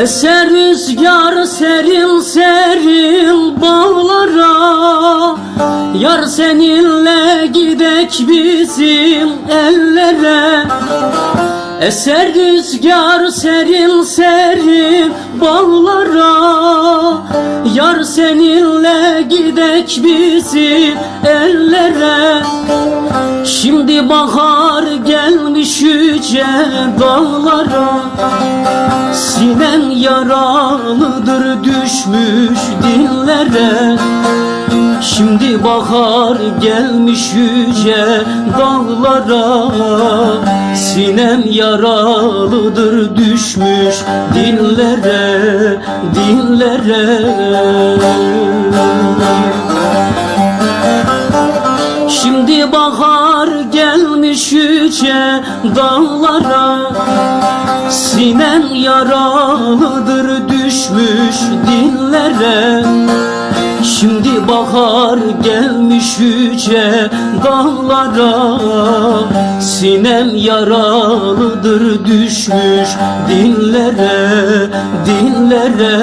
Eser rüzgar seril seril bağlara, yar seninle gidek bizim ellere. Eser rüzgar seril seril bağlara, yar seninle gidek bizim ellere. Şimdi bahar gelmiş yüce dağlara, sinem yaralıdır düşmüş dillere. Şimdi bahar gelmiş yüce dağlara, sinem yaralıdır düşmüş dillere, dillere. Şimdi bahar gelmiş yüce dağlara, sinem yaralıdır düşmüş dillere. Şimdi bahar gelmiş yüce dağlara, sinem yaralıdır düşmüş dillere, dillere.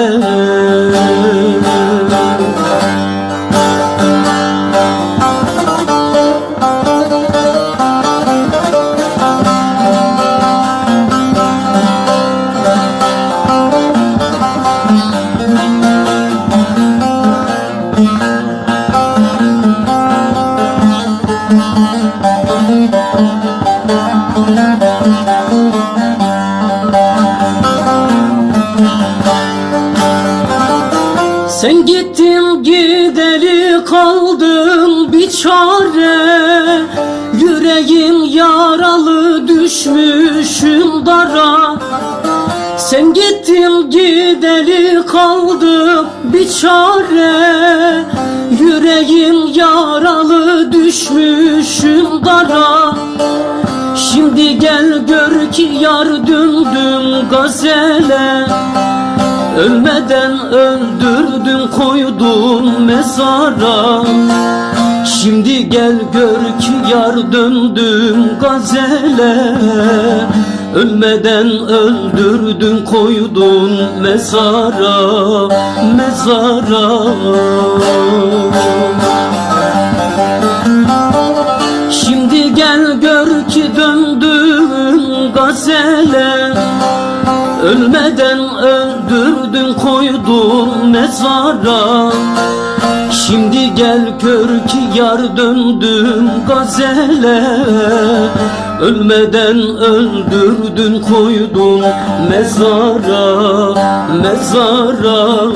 Sen gittin gideli kaldım bir çare, yüreğim yaralı düşmüşüm dara. Sen gittin gideli kaldım bir çare, yüreğim yaralı düşmüşüm dara. Şimdi gel gör ki yar döndüm gazele, ölmeden öldürdün koydun mezara. Şimdi gel gör ki yar döndüm gazele, ölmeden öldürdün koydun mezara, mezara. Şimdi gel gör ki döndün gazele, ölmeden öldürdün koydun mezara. Şimdi gel gör ki yar döndüm gazele, ölmeden öldürdün koydun mezara, mezara.